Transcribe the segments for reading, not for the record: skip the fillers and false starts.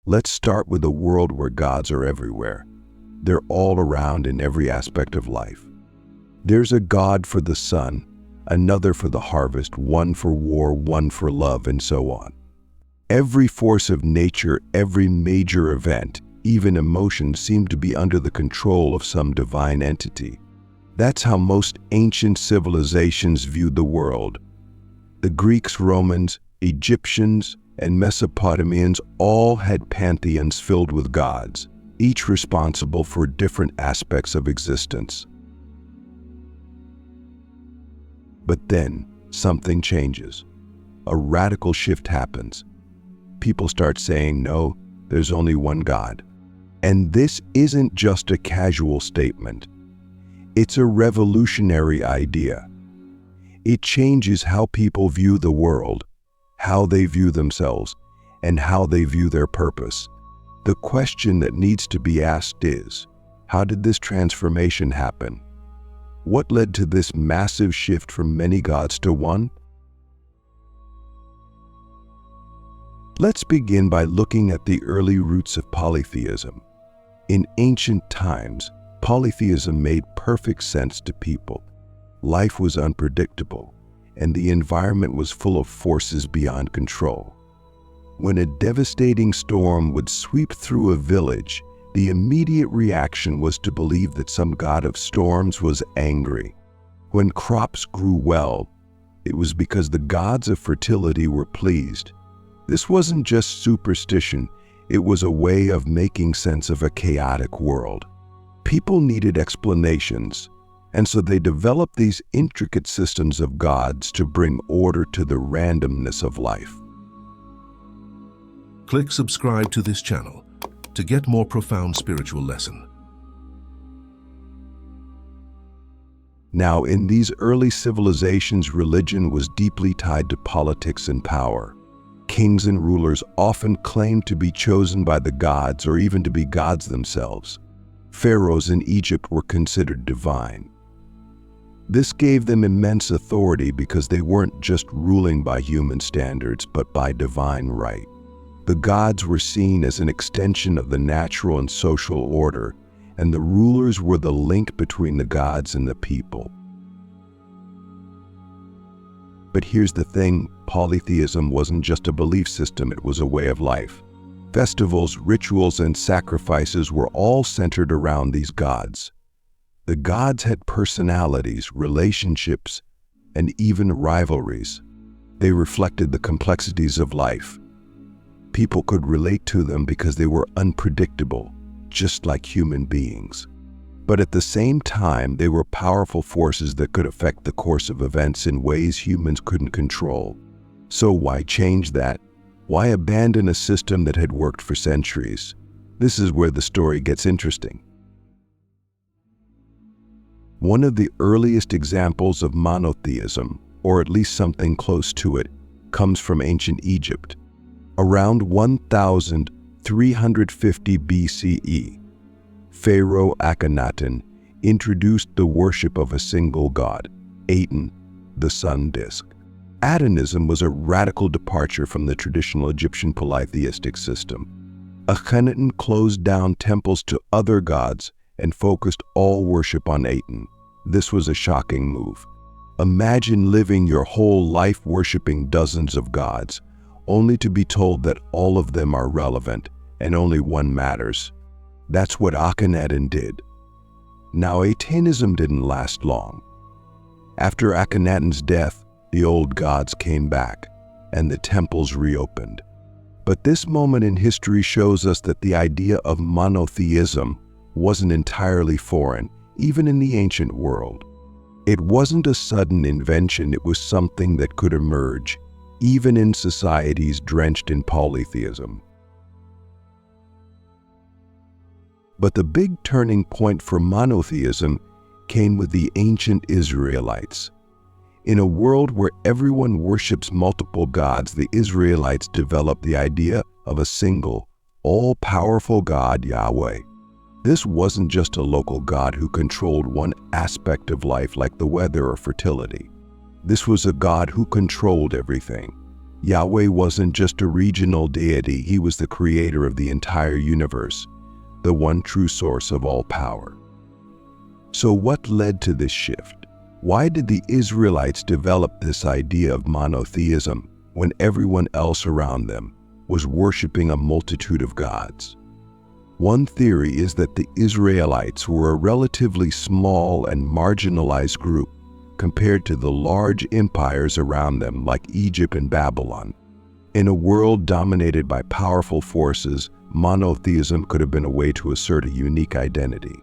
Let's start with a world where gods are everywhere. They're all around in every aspect of life. There's a god for the sun, another for the harvest, one for war, one for love, and so on. Every force of nature, every major event, even emotions, seem to be under the control of some divine entity. That's how most ancient civilizations viewed the world. The Greeks, Romans, Egyptians, and Mesopotamians all had pantheons filled with gods, each responsible for different aspects of existence. But then, something changes. A radical shift happens. People start saying, no, there's only one God. And this isn't just a casual statement. It's a revolutionary idea. It changes how people view the world, how they view themselves, and how they view their purpose. The question that needs to be asked is, how did this transformation happen? What led to this massive shift from many gods to one? Let's begin by looking at the early roots of polytheism. In ancient times, polytheism made perfect sense to people. Life was unpredictable, and the environment was full of forces beyond control. When a devastating storm would sweep through a village, the immediate reaction was to believe that some god of storms was angry. When crops grew well, it was because the gods of fertility were pleased. This wasn't just superstition, it was a way of making sense of a chaotic world. People needed explanations, and so they developed these intricate systems of gods to bring order to the randomness of life. Click subscribe to this channel to get more profound spiritual lesson. Now, in these early civilizations, religion was deeply tied to politics and power. Kings and rulers often claimed to be chosen by the gods or even to be gods themselves. Pharaohs in Egypt were considered divine. This gave them immense authority because they weren't just ruling by human standards, but by divine right. The gods were seen as an extension of the natural and social order, and the rulers were the link between the gods and the people. But here's the thing, polytheism wasn't just a belief system, it was a way of life. Festivals, rituals, and sacrifices were all centered around these gods. The gods had personalities, relationships, and even rivalries. They reflected the complexities of life. People could relate to them because they were unpredictable, just like human beings. But at the same time, they were powerful forces that could affect the course of events in ways humans couldn't control. So why change that? Why abandon a system that had worked for centuries? This is where the story gets interesting. One of the earliest examples of monotheism, or at least something close to it, comes from ancient Egypt. Around 1350 BCE, Pharaoh Akhenaten introduced the worship of a single god, Aten, the sun disk. Atenism was a radical departure from the traditional Egyptian polytheistic system. Akhenaten closed down temples to other gods and focused all worship on Aten. This was a shocking move. Imagine living your whole life worshiping dozens of gods, only to be told that all of them are relevant and only one matters. That's what Akhenaten did. Now, Atenism didn't last long. After Akhenaten's death, the old gods came back, and the temples reopened. But this moment in history shows us that the idea of monotheism wasn't entirely foreign, even in the ancient world. It wasn't a sudden invention, it was something that could emerge, even in societies drenched in polytheism. But the big turning point for monotheism came with the ancient Israelites. In a world where everyone worships multiple gods, the Israelites developed the idea of a single, all-powerful God, Yahweh. This wasn't just a local god who controlled one aspect of life like the weather or fertility. This was a God who controlled everything. Yahweh wasn't just a regional deity, he was the creator of the entire universe, the one true source of all power. So what led to this shift? Why did the Israelites develop this idea of monotheism when everyone else around them was worshiping a multitude of gods? One theory is that the Israelites were a relatively small and marginalized group compared to the large empires around them like Egypt and Babylon. In a world dominated by powerful forces, monotheism could have been a way to assert a unique identity.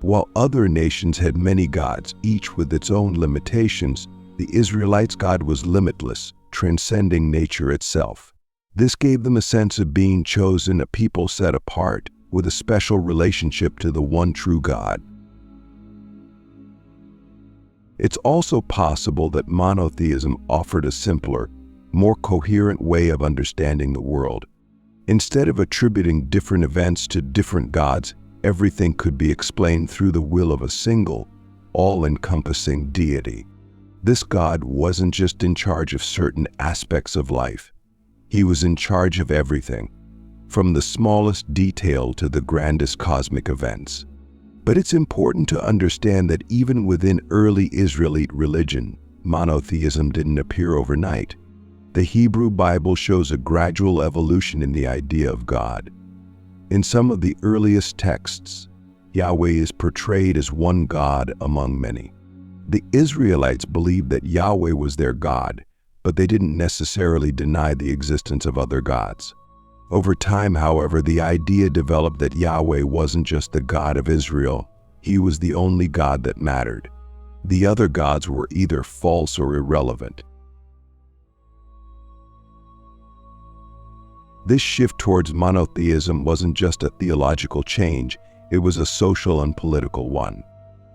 While other nations had many gods, each with its own limitations, the Israelites' God was limitless, transcending nature itself. This gave them a sense of being chosen, a people set apart, with a special relationship to the one true God. It's also possible that monotheism offered a simpler, more coherent way of understanding the world. Instead of attributing different events to different gods, everything could be explained through the will of a single, all-encompassing deity. This God wasn't just in charge of certain aspects of life. He was in charge of everything, from the smallest detail to the grandest cosmic events. But it's important to understand that even within early Israelite religion, monotheism didn't appear overnight. The Hebrew Bible shows a gradual evolution in the idea of God. In some of the earliest texts, Yahweh is portrayed as one God among many. The Israelites believed that Yahweh was their God, but they didn't necessarily deny the existence of other gods. Over time, however, the idea developed that Yahweh wasn't just the God of Israel, he was the only God that mattered. The other gods were either false or irrelevant. This shift towards monotheism wasn't just a theological change, it was a social and political one.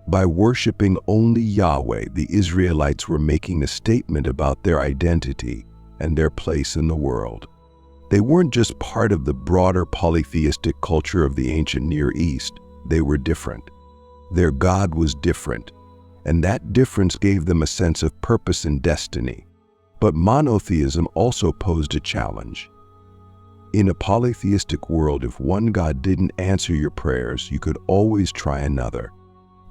By worshiping only Yahweh, the Israelites were making a statement about their identity and their place in the world. They weren't just part of the broader polytheistic culture of the ancient Near East, they were different. Their God was different, and that difference gave them a sense of purpose and destiny. But monotheism also posed a challenge. In a polytheistic world, if one God didn't answer your prayers, you could always try another.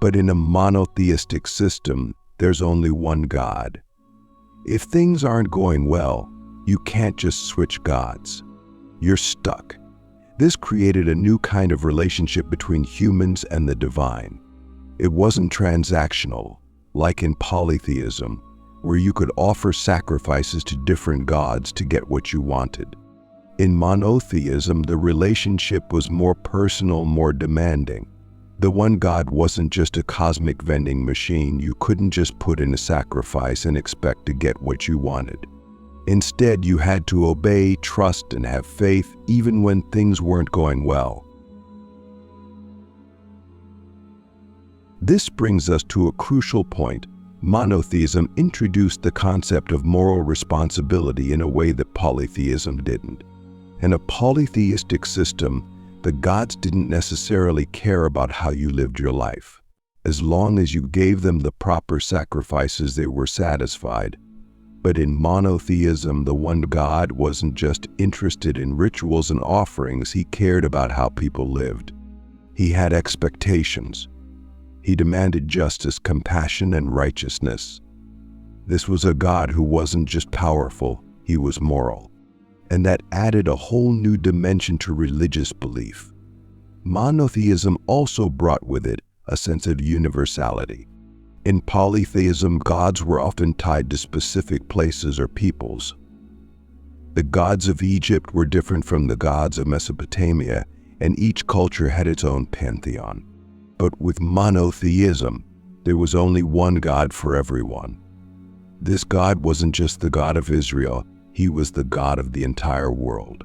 But in a monotheistic system, there's only one God. If things aren't going well, you can't just switch gods. You're stuck. This created a new kind of relationship between humans and the divine. It wasn't transactional, like in polytheism, where you could offer sacrifices to different gods to get what you wanted. In monotheism, the relationship was more personal, more demanding. The one God wasn't just a cosmic vending machine. You couldn't just put in a sacrifice and expect to get what you wanted. Instead, you had to obey, trust, and have faith even when things weren't going well. This brings us to a crucial point. Monotheism introduced the concept of moral responsibility in a way that polytheism didn't. In a polytheistic system, the gods didn't necessarily care about how you lived your life. As long as you gave them the proper sacrifices, they were satisfied. But in monotheism, the one God wasn't just interested in rituals and offerings, he cared about how people lived. He had expectations. He demanded justice, compassion, and righteousness. This was a God who wasn't just powerful, he was moral. And that added a whole new dimension to religious belief. Monotheism also brought with it a sense of universality. In polytheism, gods were often tied to specific places or peoples. The gods of Egypt were different from the gods of Mesopotamia, and each culture had its own pantheon. But with monotheism, there was only one God for everyone. This God wasn't just the God of Israel, he was the God of the entire world.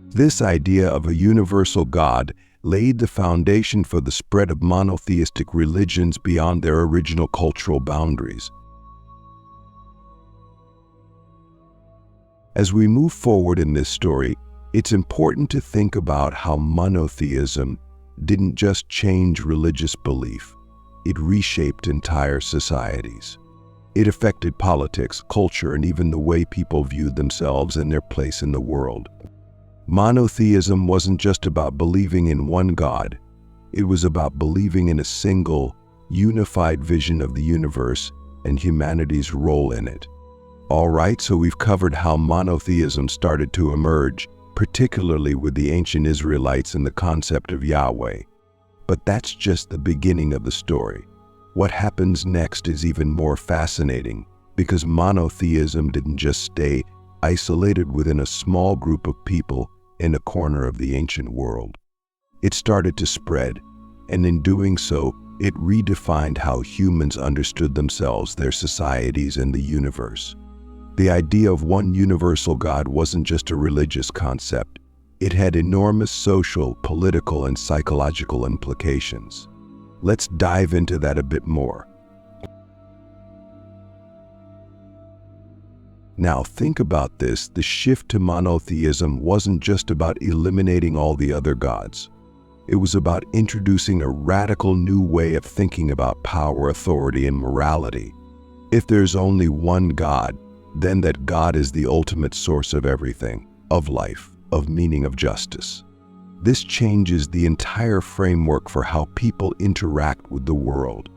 This idea of a universal God laid the foundation for the spread of monotheistic religions beyond their original cultural boundaries. As we move forward in this story, it's important to think about how monotheism didn't just change religious belief, it reshaped entire societies. It affected politics, culture, and even the way people viewed themselves and their place in the world. Monotheism wasn't just about believing in one God. It was about believing in a single, unified vision of the universe and humanity's role in it. All right, so we've covered how monotheism started to emerge, particularly with the ancient Israelites and the concept of Yahweh. But that's just the beginning of the story. What happens next is even more fascinating, because monotheism didn't just stay isolated within a small group of people in a corner of the ancient world. It started to spread, and in doing so, it redefined how humans understood themselves, their societies, and the universe. The idea of one universal God wasn't just a religious concept. It had enormous social, political, and psychological implications. Let's dive into that a bit more. Now think about this. The shift to monotheism wasn't just about eliminating all the other gods. It was about introducing a radical new way of thinking about power, authority, and morality. If there's only one God, then that God is the ultimate source of everything, of life, of meaning, of justice. This changes the entire framework for how people interact with the world.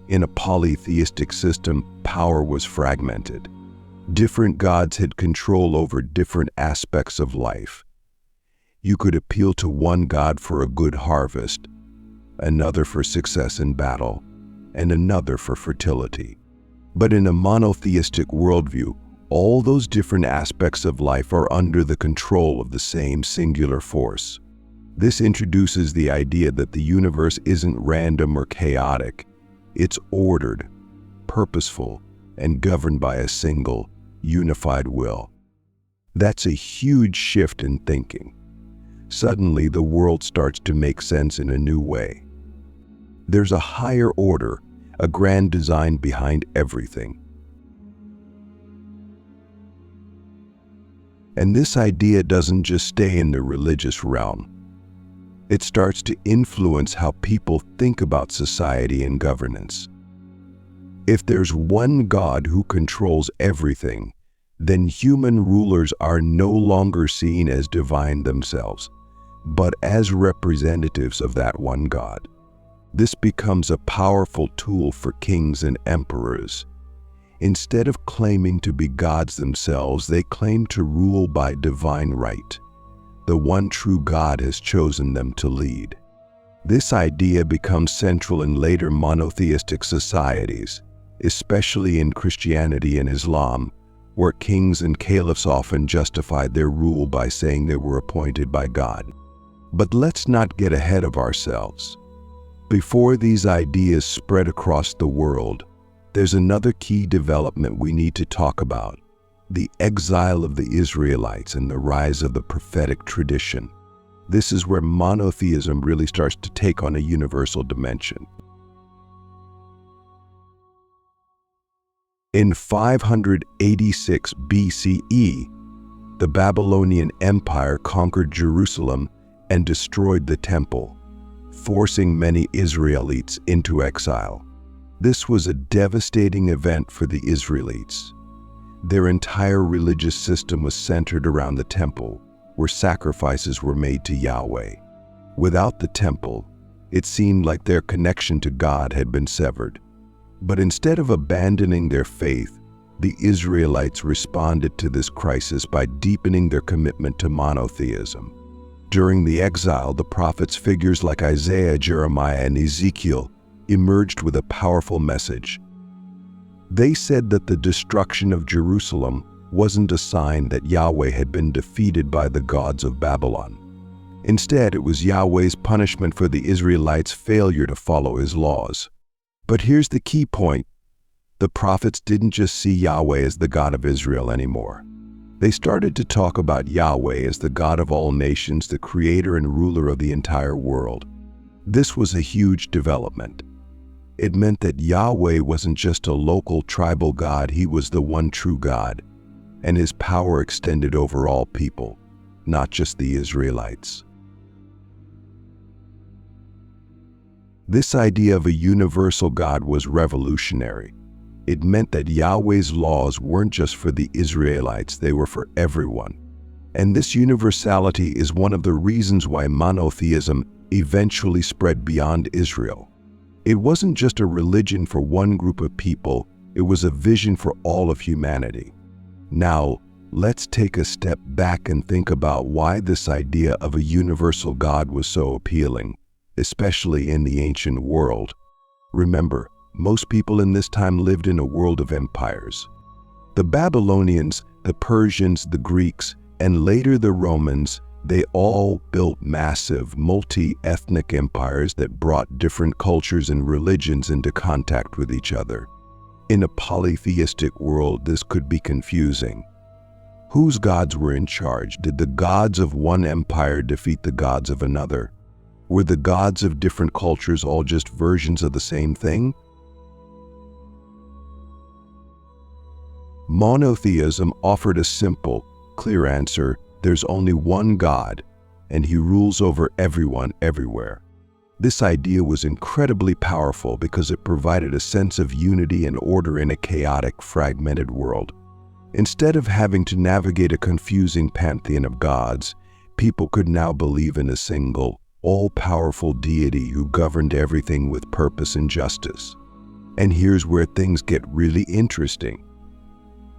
In a polytheistic system, power was fragmented. Different gods had control over different aspects of life. You could appeal to one god for a good harvest, another for success in battle, and another for fertility. But in a monotheistic worldview, all those different aspects of life are under the control of the same singular force. This introduces the idea that the universe isn't random or chaotic. It's ordered, purposeful, and governed by a single, unified will. That's a huge shift in thinking. Suddenly, the world starts to make sense in a new way. There's a higher order, a grand design behind everything. And this idea doesn't just stay in the religious realm. It starts to influence how people think about society and governance. If there's one God who controls everything, then human rulers are no longer seen as divine themselves, but as representatives of that one God. This becomes a powerful tool for kings and emperors. Instead of claiming to be gods themselves, they claim to rule by divine right. The one true God has chosen them to lead. This idea becomes central in later monotheistic societies, especially in Christianity and Islam, where kings and caliphs often justified their rule by saying they were appointed by God. But let's not get ahead of ourselves. Before these ideas spread across the world, there's another key development we need to talk about: the exile of the Israelites and the rise of the prophetic tradition. This is where monotheism really starts to take on a universal dimension. In 586 BCE, the Babylonian Empire conquered Jerusalem and destroyed the temple, forcing many Israelites into exile. This was a devastating event for the Israelites. Their entire religious system was centered around the temple, where sacrifices were made to Yahweh. Without the temple, it seemed like their connection to God had been severed. But instead of abandoning their faith, the Israelites responded to this crisis by deepening their commitment to monotheism. During the exile, the prophets, figures like Isaiah, Jeremiah, and Ezekiel, emerged with a powerful message. They said that the destruction of Jerusalem wasn't a sign that Yahweh had been defeated by the gods of Babylon. Instead, it was Yahweh's punishment for the Israelites' failure to follow his laws. But here's the key point: the prophets didn't just see Yahweh as the God of Israel anymore. They started to talk about Yahweh as the God of all nations, the creator and ruler of the entire world. This was a huge development. It meant that Yahweh wasn't just a local tribal God, he was the one true God, and his power extended over all people, not just the Israelites. This idea of a universal God was revolutionary. It meant that Yahweh's laws weren't just for the Israelites, they were for everyone. And this universality is one of the reasons why monotheism eventually spread beyond Israel. It wasn't just a religion for one group of people, it was a vision for all of humanity. Now, let's take a step back and think about why this idea of a universal God was so appealing, especially in the ancient world. Remember, most people in this time lived in a world of empires. The Babylonians, the Persians, the Greeks, and later the Romans, they all built massive, multi-ethnic empires that brought different cultures and religions into contact with each other. In a polytheistic world, this could be confusing. Whose gods were in charge? Did the gods of one empire defeat the gods of another? Were the gods of different cultures all just versions of the same thing? Monotheism offered a simple, clear answer. There's only one God, and He rules over everyone everywhere. This idea was incredibly powerful because it provided a sense of unity and order in a chaotic, fragmented world. Instead of having to navigate a confusing pantheon of gods, people could now believe in a single, all-powerful deity who governed everything with purpose and justice. And here's where things get really interesting.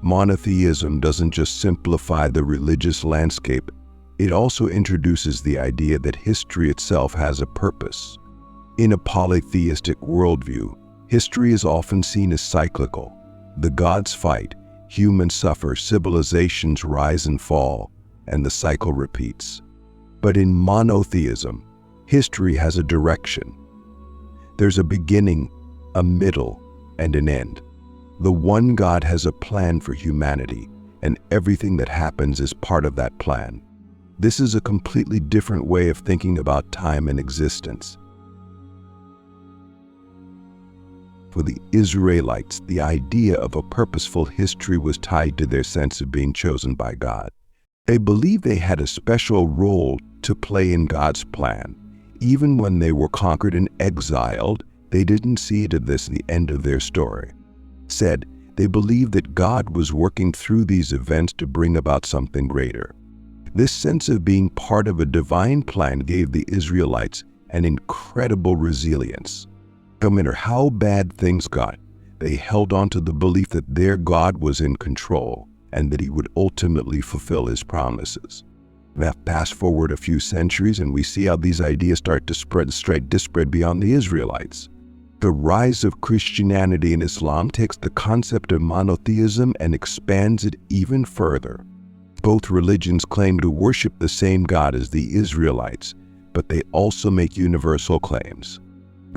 Monotheism doesn't just simplify the religious landscape, it also introduces the idea that history itself has a purpose. In a polytheistic worldview, history is often seen as cyclical. The gods fight, humans suffer, civilizations rise and fall, and the cycle repeats. But in monotheism, history has a direction. There's a beginning, a middle, and an end. The one God has a plan for humanity, and everything that happens is part of that plan. This is a completely different way of thinking about time and existence. For the Israelites, the idea of a purposeful history was tied to their sense of being chosen by God. They believed they had a special role to play in God's plan. Even when they were conquered and exiled, they didn't see it as the end of their story. Said, they believed that God was working through these events to bring about something greater. This sense of being part of a divine plan gave the Israelites an incredible resilience. No matter how bad things got, they held on to the belief that their God was in control and that He would ultimately fulfill His promises. Now, fast forward a few centuries and we see how these ideas start to spread beyond the Israelites. The rise of Christianity and Islam takes the concept of monotheism and expands it even further. Both religions claim to worship the same God as the Israelites, but they also make universal claims.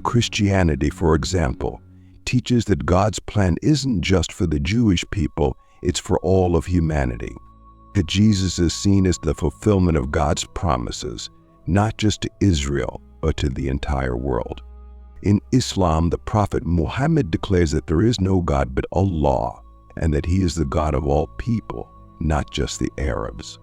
Christianity, for example, teaches that God's plan isn't just for the Jewish people, it's for all of humanity. That Jesus is seen as the fulfillment of God's promises, not just to Israel, but to the entire world. In Islam, the Prophet Muhammad declares that there is no God but Allah, and that He is the God of all people, not just the Arabs.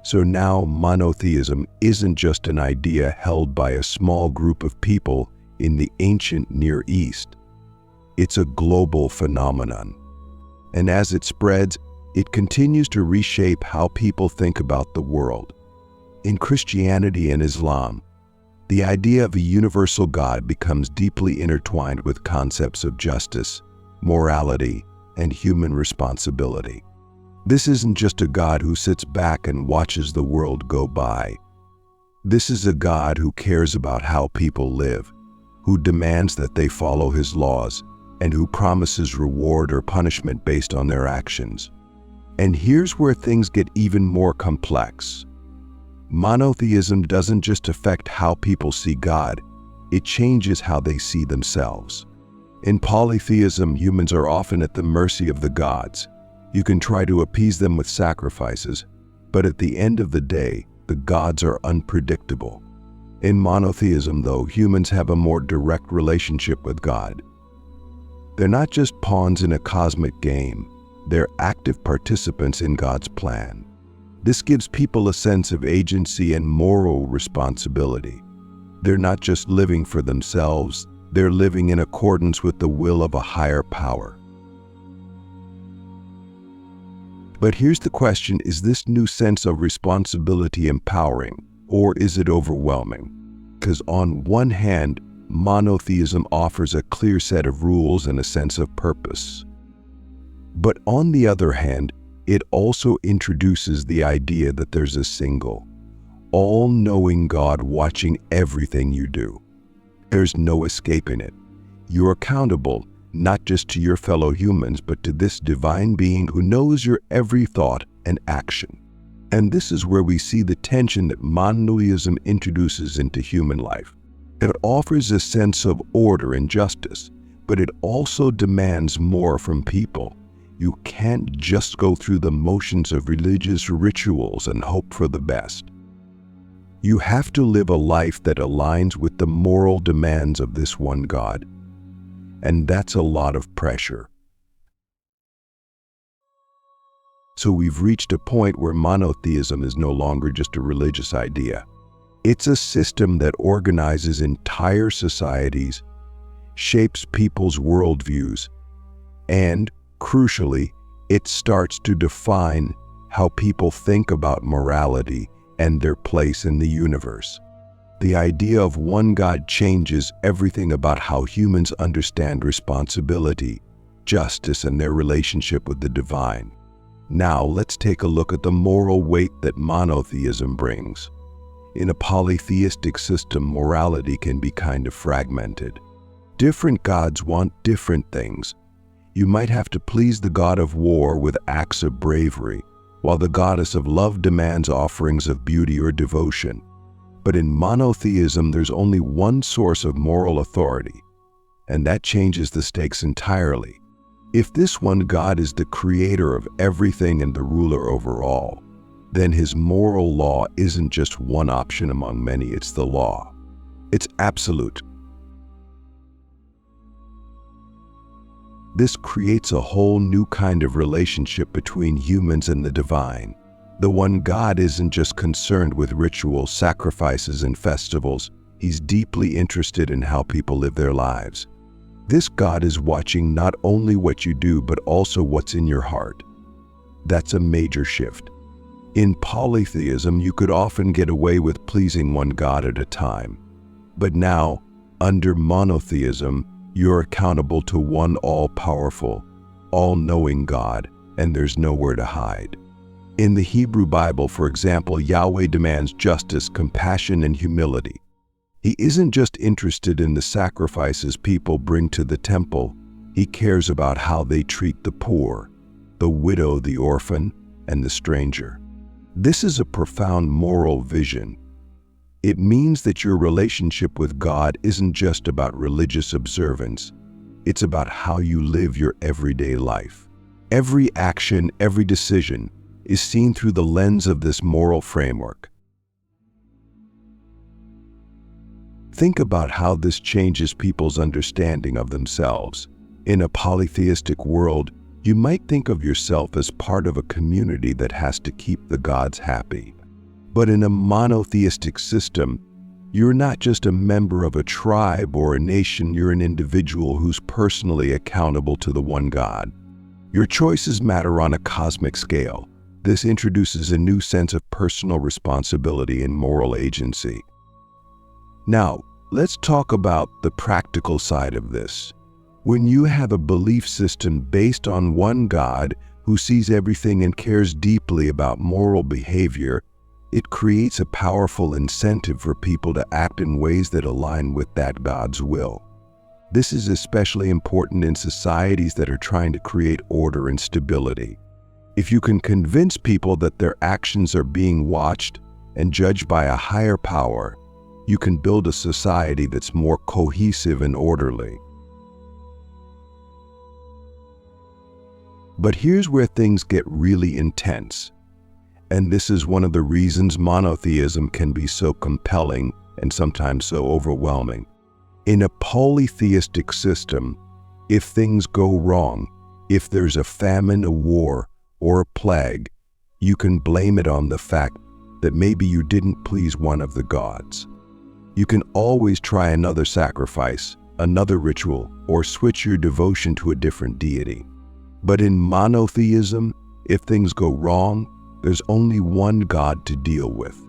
So now monotheism isn't just an idea held by a small group of people in the ancient Near East. It's a global phenomenon. And as it spreads, it continues to reshape how people think about the world. In Christianity and Islam, the idea of a universal God becomes deeply intertwined with concepts of justice, morality, and human responsibility. This isn't just a God who sits back and watches the world go by. This is a God who cares about how people live, who demands that they follow His laws, and who promises reward or punishment based on their actions. And here's where things get even more complex. Monotheism doesn't just affect how people see God, it changes how they see themselves. In polytheism, humans are often at the mercy of the gods. You can try to appease them with sacrifices, but at the end of the day, the gods are unpredictable. In monotheism, though, humans have a more direct relationship with God. They're not just pawns in a cosmic game, they're active participants in God's plan. This gives people a sense of agency and moral responsibility. They're not just living for themselves, They're living in accordance with the will of a higher power. But here's the question, is this new sense of responsibility empowering, or is it overwhelming? Because on one hand, monotheism offers a clear set of rules and a sense of purpose. But on the other hand, it also introduces the idea that there's a single, all-knowing God watching everything you do. There's no escaping it. You're accountable not just to your fellow humans, but to this divine being who knows your every thought and action. And this is where we see the tension that monotheism introduces into human life. It offers a sense of order and justice, but it also demands more from people. You can't just go through the motions of religious rituals and hope for the best. You have to live a life that aligns with the moral demands of this one God. And that's a lot of pressure. So we've reached a point where monotheism is no longer just a religious idea. It's a system that organizes entire societies, shapes people's worldviews, and, crucially, it starts to define how people think about morality and their place in the universe. The idea of one God changes everything about how humans understand responsibility, justice, and their relationship with the divine. Now, let's take a look at the moral weight that monotheism brings. In a polytheistic system, morality can be kind of fragmented. Different gods want different things. You might have to please the god of war with acts of bravery, while the goddess of love demands offerings of beauty or devotion. But in monotheism, there's only one source of moral authority, and that changes the stakes entirely. If this one God is the creator of everything and the ruler over all, then his moral law isn't just one option among many, it's the law. It's absolute. This creates a whole new kind of relationship between humans and the divine. The one God isn't just concerned with rituals, sacrifices, and festivals. He's deeply interested in how people live their lives. This God is watching not only what you do, but also what's in your heart. That's a major shift. In polytheism, you could often get away with pleasing one God at a time. But now, under monotheism, you're accountable to one all-powerful, all-knowing God, and there's nowhere to hide. In the Hebrew Bible, for example, Yahweh demands justice, compassion, and humility. He isn't just interested in the sacrifices people bring to the temple. He cares about how they treat the poor, the widow, the orphan, and the stranger. This is a profound moral vision. It means that your relationship with God isn't just about religious observance. It's about how you live your everyday life. Every action, every decision is seen through the lens of this moral framework. Think about how this changes people's understanding of themselves. In a polytheistic world, you might think of yourself as part of a community that has to keep the gods happy. But in a monotheistic system, you're not just a member of a tribe or a nation, you're an individual who's personally accountable to the one God. Your choices matter on a cosmic scale. This introduces a new sense of personal responsibility and moral agency. Now, let's talk about the practical side of this. When you have a belief system based on one God who sees everything and cares deeply about moral behavior, it creates a powerful incentive for people to act in ways that align with that God's will. This is especially important in societies that are trying to create order and stability. If you can convince people that their actions are being watched and judged by a higher power, you can build a society that's more cohesive and orderly. But here's where things get really intense. And this is one of the reasons monotheism can be so compelling and sometimes so overwhelming. In a polytheistic system, if things go wrong, if there's a famine, a war, or a plague, you can blame it on the fact that maybe you didn't please one of the gods. You can always try another sacrifice, another ritual, or switch your devotion to a different deity. But in monotheism, if things go wrong, there's only one God to deal with.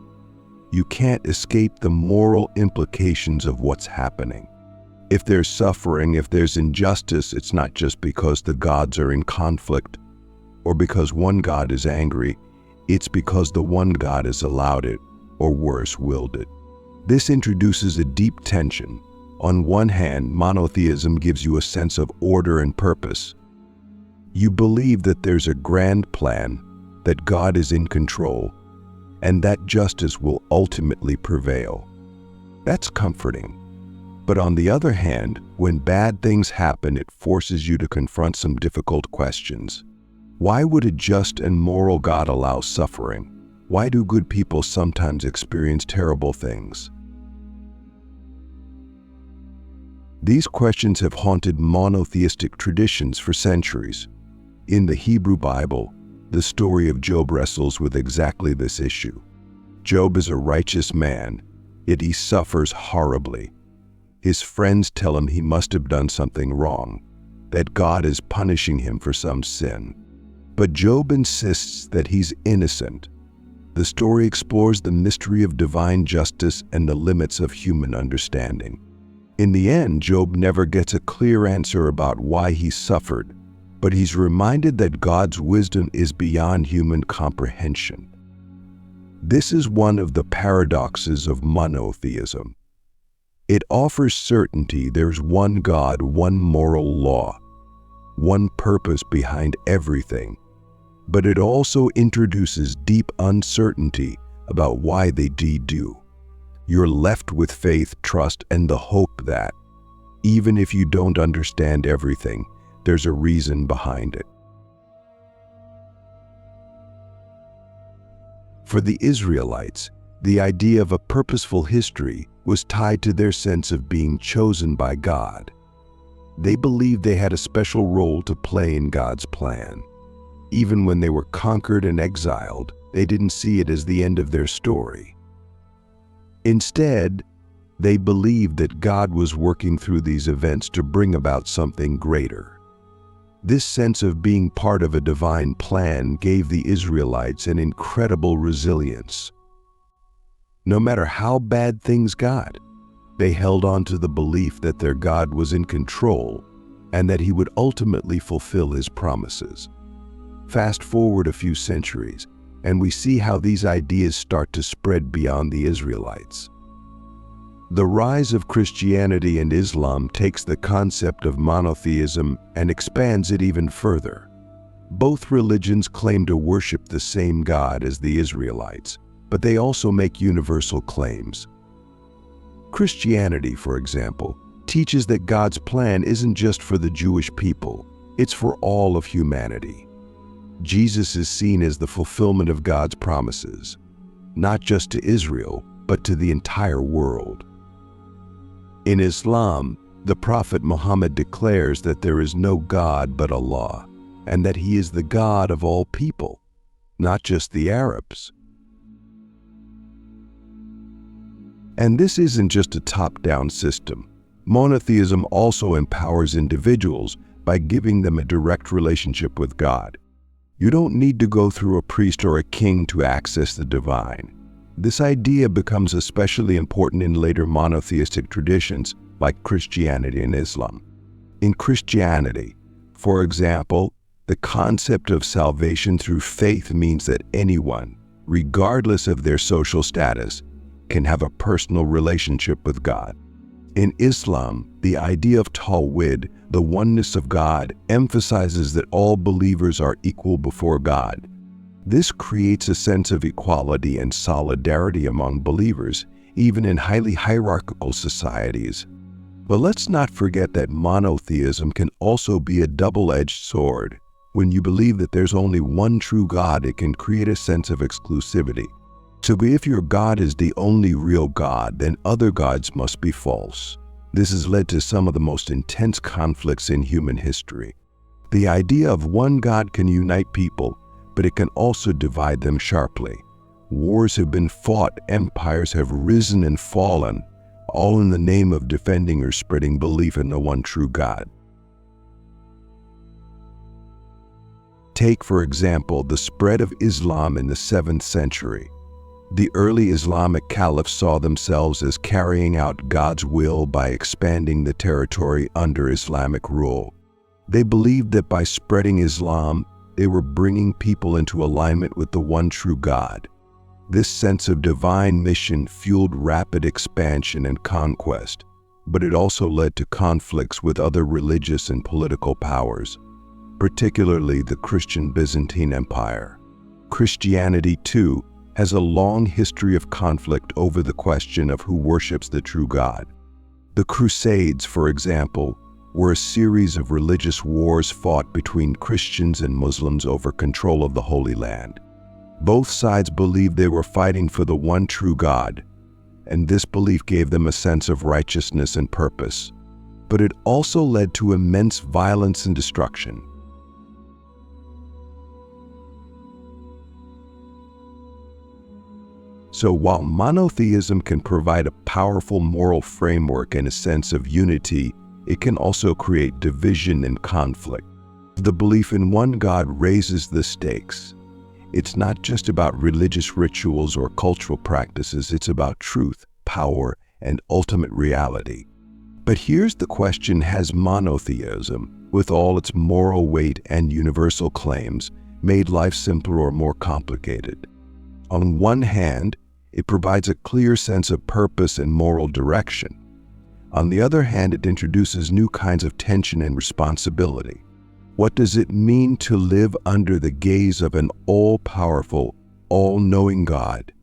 You can't escape the moral implications of what's happening. If there's suffering, if there's injustice, it's not just because the gods are in conflict or because one God is angry. It's because the one God has allowed it, or worse, willed it. This introduces a deep tension. On one hand, monotheism gives you a sense of order and purpose. You believe that there's a grand plan, that God is in control, and that justice will ultimately prevail. That's comforting. But on the other hand, when bad things happen, it forces you to confront some difficult questions. Why would a just and moral God allow suffering? Why do good people sometimes experience terrible things? These questions have haunted monotheistic traditions for centuries. In the Hebrew Bible, the story of Job wrestles with exactly this issue. Job is a righteous man, yet he suffers horribly. His friends tell him he must have done something wrong, that God is punishing him for some sin. But Job insists that he's innocent. The story explores the mystery of divine justice and the limits of human understanding. In the end, Job never gets a clear answer about why he suffered, but he's reminded that God's wisdom is beyond human comprehension. This is one of the paradoxes of monotheism. It offers certainty there's one God, one moral law, one purpose behind everything, but it also introduces deep uncertainty about why they do. You're left with faith, trust, and the hope that, even if you don't understand everything, there's a reason behind it. For the Israelites, the idea of a purposeful history was tied to their sense of being chosen by God. They believed they had a special role to play in God's plan. Even when they were conquered and exiled, they didn't see it as the end of their story. Instead, they believed that God was working through these events to bring about something greater. This sense of being part of a divine plan gave the Israelites an incredible resilience. No matter how bad things got, they held on to the belief that their God was in control and that he would ultimately fulfill his promises. Fast forward a few centuries, and we see how these ideas start to spread beyond the Israelites. The rise of Christianity and Islam takes the concept of monotheism and expands it even further. Both religions claim to worship the same God as the Israelites, but they also make universal claims. Christianity, for example, teaches that God's plan isn't just for the Jewish people, it's for all of humanity. Jesus is seen as the fulfillment of God's promises, not just to Israel, but to the entire world. In Islam, the Prophet Muhammad declares that there is no God but Allah, and that he is the God of all people, not just the Arabs. And this isn't just a top-down system. Monotheism also empowers individuals by giving them a direct relationship with God. You don't need to go through a priest or a king to access the divine. This idea becomes especially important in later monotheistic traditions like Christianity and Islam. In Christianity, for example, the concept of salvation through faith means that anyone, regardless of their social status, can have a personal relationship with God. In Islam, the idea of Tawhid, the oneness of God, emphasizes that all believers are equal before God. This creates a sense of equality and solidarity among believers, even in highly hierarchical societies. But let's not forget that monotheism can also be a double-edged sword. When you believe that there's only one true God, it can create a sense of exclusivity. So if your God is the only real God, then other gods must be false. This has led to some of the most intense conflicts in human history. The idea of one God can unite people, but it can also divide them sharply. Wars have been fought, empires have risen and fallen, all in the name of defending or spreading belief in the one true God. Take, for example, the spread of Islam in the 7th century. The early Islamic caliphs saw themselves as carrying out God's will by expanding the territory under Islamic rule. They believed that by spreading Islam, they were bringing people into alignment with the one true God. This sense of divine mission fueled rapid expansion and conquest, but it also led to conflicts with other religious and political powers, particularly the Christian Byzantine Empire. Christianity, too, has a long history of conflict over the question of who worships the true God. The Crusades, for example, were a series of religious wars fought between Christians and Muslims over control of the Holy Land. Both sides believed they were fighting for the one true God, and this belief gave them a sense of righteousness and purpose. But it also led to immense violence and destruction. So while monotheism can provide a powerful moral framework and a sense of unity, it can also create division and conflict. The belief in one God raises the stakes. It's not just about religious rituals or cultural practices, it's about truth, power, and ultimate reality. But here's the question: has monotheism, with all its moral weight and universal claims, made life simpler or more complicated? On one hand, it provides a clear sense of purpose and moral direction. On the other hand, it introduces new kinds of tension and responsibility. What does it mean to live under the gaze of an all-powerful, all-knowing God?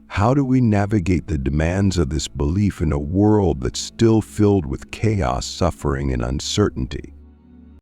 How do we navigate the demands of this belief in a world that's still filled with chaos, suffering, and uncertainty?